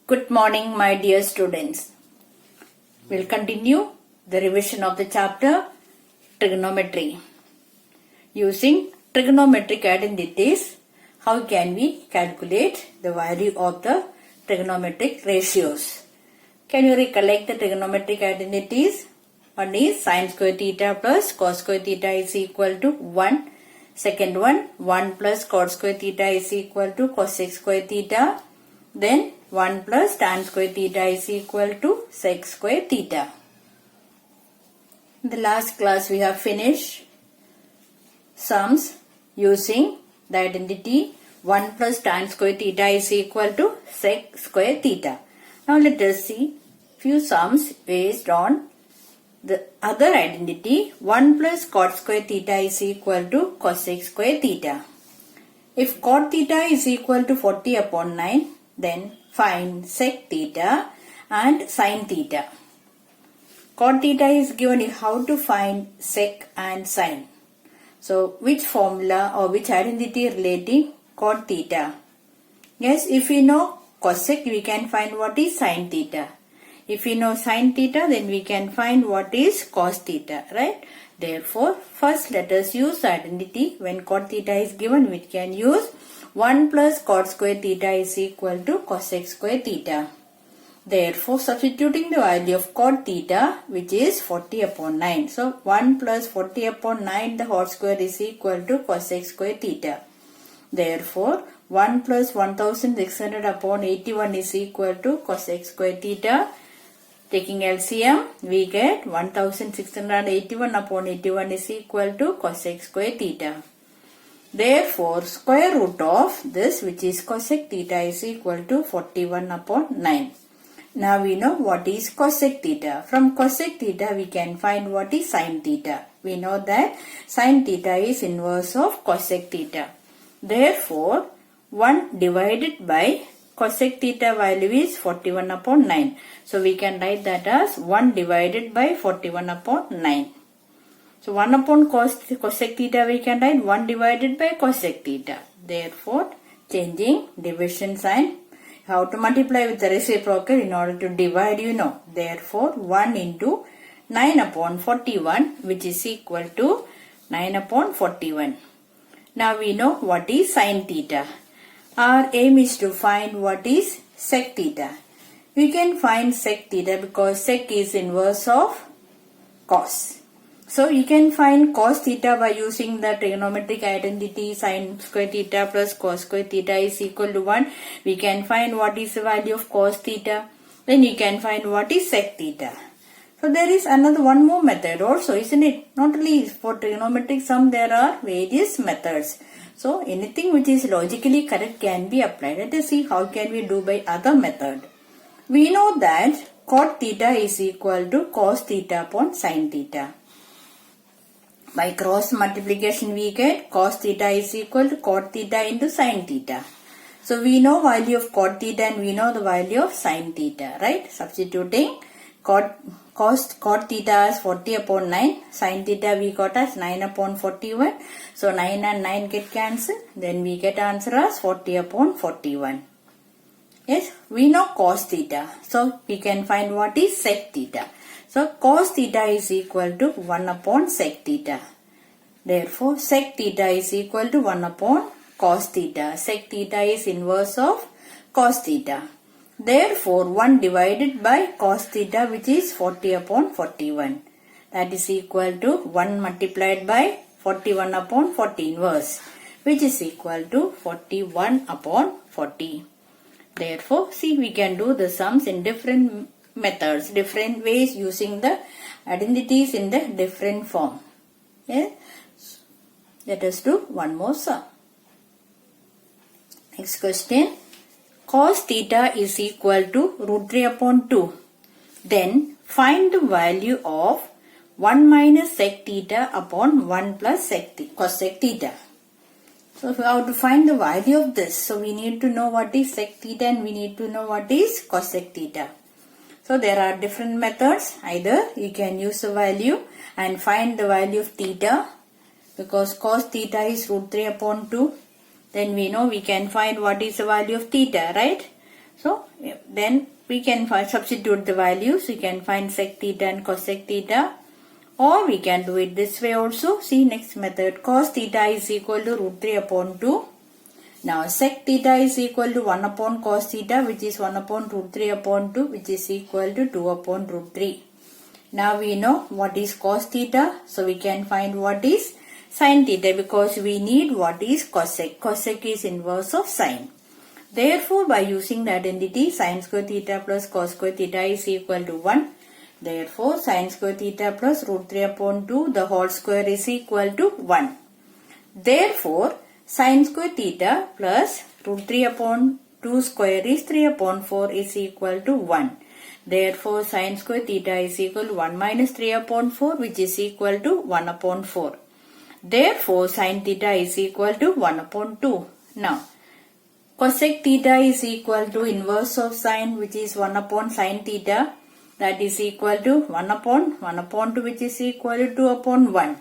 Good morning, my dear students. We'll continue the revision of the chapter Trigonometry. Using trigonometric identities, how can we calculate the value of the trigonometric ratios? Can you recollect the trigonometric identities? One is sin square theta plus cos square theta is equal to 1. Second one, 1 plus cot square theta is equal to cosec square theta. Then 1 plus tan square theta is equal to sec square theta. In the last class we have finished sums using the identity 1 plus tan square theta is equal to sec square theta. Now let us see few sums based on the other identity 1 plus cot square theta is equal to cosec square theta. If cot theta is equal to 40 upon 9, then find sec theta and sin theta. Cot theta is given, how to find sec and sin. So which formula or which identity relating cot theta? Yes, if we know cosec, we can find what is sin theta. If we know sin theta, then we can find what is cos theta, right? Therefore, first let us use the identity. When cot theta is given, we can use 1 plus cot square theta is equal to cosec square theta. Therefore, substituting the value of cot theta, which is 40 upon 9. So, 1 plus 40 upon 9 the whole square is equal to cosec square theta. Therefore, 1 plus 1600 upon 81 is equal to cosec square theta. Taking LCM, we get 1681 upon 81 is equal to cosec square theta. Therefore, square root of this, which is cosec theta, is equal to 41 upon 9. Now we know what is cosec theta. From cosec theta, we can find what is sin theta. We know that sin theta is inverse of cosec theta. Therefore, 1 divided by cosec theta value is 41 upon 9. So, we can write that as 1 divided by 41 upon 9. So, 1 upon cosec theta we can write 1 divided by cosec theta. Therefore, changing division sign, how to multiply with the reciprocal in order to divide, you know. Therefore, 1 into 9 upon 41, which is equal to 9 upon 41. Now, we know what is sin theta. Our aim is to find what is sec theta. We can find sec theta because sec is inverse of cos. So, you can find cos theta by using the trigonometric identity sin square theta plus cos square theta is equal to 1. We can find what is the value of cos theta. Then you can find what is sec theta. So, there is one more method also, isn't it? Not only for trigonometric sum, there are various methods. So, anything which is logically correct can be applied. Let us see how can we do by other method. We know that cot theta is equal to cos theta upon sin theta. By cross multiplication we get cos theta is equal to cot theta into sin theta. So we know value of cot theta and we know the value of sin theta, right? Substituting cot theta as 40 upon 9, sin theta we got as 9 upon 41. So 9 and 9 get cancelled. Then we get answer as 40 upon 41. Yes, we know cos theta. So we can find what is sec theta. So, cos theta is equal to 1 upon sec theta. Therefore, sec theta is equal to 1 upon cos theta. Sec theta is inverse of cos theta. Therefore, 1 divided by cos theta, which is 40 upon 41. That is equal to 1 multiplied by 41 upon 40 inverse, which is equal to 41 upon 40. Therefore, see, we can do the sums in different methods, different ways using the identities in the different form. Yeah? Let us do one more sum. Next question. Cos theta is equal to root 3 upon 2. Then find the value of 1 minus sec theta upon 1 plus cosec theta. So, we have to find the value of this. So, we need to know what is sec theta and we need to know what is cosec theta. So, there are different methods. Either you can use the value and find the value of theta because cos theta is root 3 upon 2. Then we know we can find what is the value of theta, right? So then we can substitute the values. We can find sec theta and cosec theta, or we can do it this way also. See next method. Cos theta is equal to root 3 upon 2. Now sec theta is equal to 1 upon cos theta, which is 1 upon root 3 upon 2, which is equal to 2 upon root 3. Now we know what is cos theta, so we can find what is sin theta, because we need what is cosec. Cosec is inverse of sin. Therefore, by using the identity sin square theta plus cos square theta is equal to 1. Therefore, sin square theta plus root 3 upon 2 the whole square is equal to 1. Therefore, sin square theta plus root 3 upon 2 square is 3 upon 4 is equal to 1. Therefore, sin square theta is equal to 1 minus 3 upon 4, which is equal to 1 upon 4. Therefore, sin theta is equal to 1 upon 2. Now, cosec theta is equal to inverse of sin, which is 1 upon sin theta. That is equal to 1 upon 2, which is equal to 2 upon 1.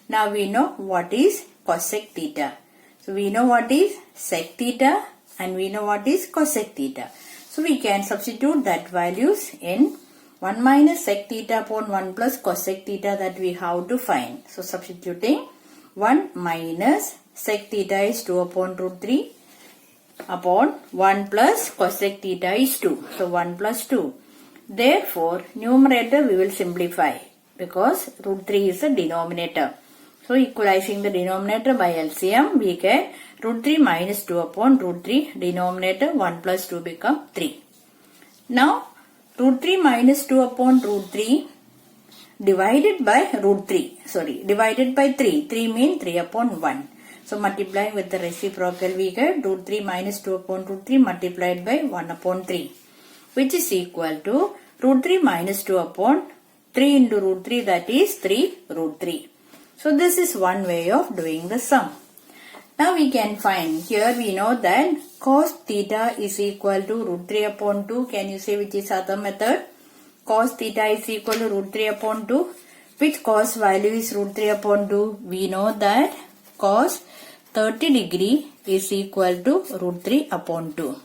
Now we know what is cosec theta. So we know what is sec theta and we know what is cosec theta. So we can substitute that values in 1 minus sec theta upon 1 plus cosec theta that we have to find. So substituting 1 minus sec theta is 2 upon root 3 upon 1 plus cosec theta is 2. So 1 plus 2. Therefore, numerator we will simplify because root 3 is the denominator. So equalizing the denominator by LCM, we get root 3 minus 2 upon root 3. Denominator 1 plus 2 become 3. Now, root 3 minus 2 upon root 3 divided by root 3. Divided by 3. 3 means 3 upon 1. So multiplying with the reciprocal, we get root 3 minus 2 upon root 3 multiplied by 1 upon 3. Which is equal to root 3 minus 2 upon 3 into root 3, that is 3 root 3. So this is one way of doing the sum. Now we can find, here we know that cos theta is equal to root 3 upon 2. Can you say which is other method? Cos theta is equal to root 3 upon 2. Which cos value is root 3 upon 2? We know that cos 30 degree is equal to root 3 upon 2.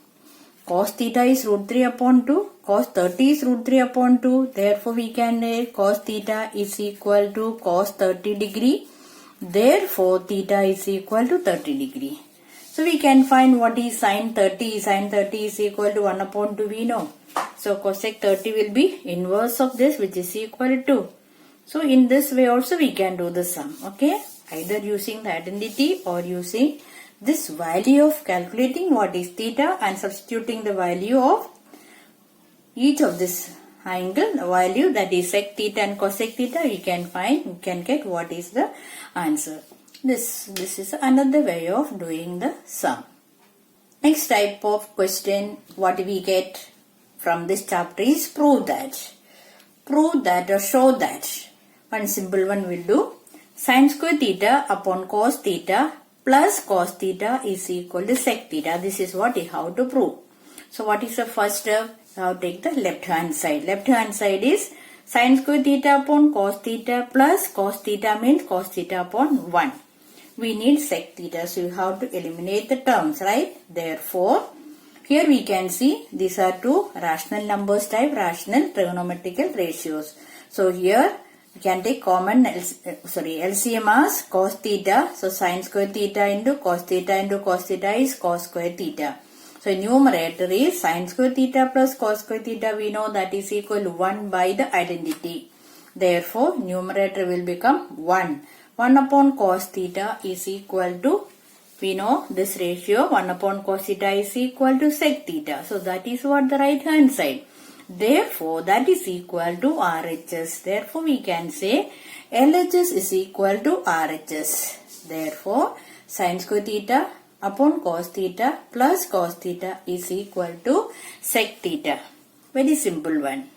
Cos theta is root 3 upon 2. Cos 30 is root 3 upon 2. Therefore, we can say cos theta is equal to cos 30 degree. Therefore, theta is equal to 30 degree. So, we can find what is sin 30. Sin 30 is equal to 1 upon 2, we know. So, cosec 30 will be inverse of this, which is equal to 2. So, in this way also we can do the sum. Okay. Either using the identity or using this value of calculating what is theta and substituting the value of each of this angle, the value that is sec theta and cosec theta, we can get what is the answer. This is another way of doing the sum. Next type of question what we get from this chapter is prove that. Prove that or show that. One simple one will do. Sin square theta upon cos theta plus cos theta is equal to sec theta. This is what you have to prove. So what is the first step? You have to take the left hand side. Left hand side is sin square theta upon cos theta plus cos theta means cos theta upon 1. We need sec theta. So you have to eliminate the terms, right? Therefore, here we can see these are two rational numbers type, rational trigonometrical ratios. So here we can take common LCM as cos theta. So sin square theta into cos theta is cos square theta. So numerator is sin square theta plus cos square theta. We know that is equal to 1 by the identity. Therefore, numerator will become 1. 1 upon cos theta is equal to, we know this ratio 1 upon cos theta is equal to sec theta. So that is what the right hand side. Therefore, that is equal to RHS. Therefore, we can say LHS is equal to RHS. Therefore, sin square theta upon cos theta plus cos theta is equal to sec theta. Very simple one.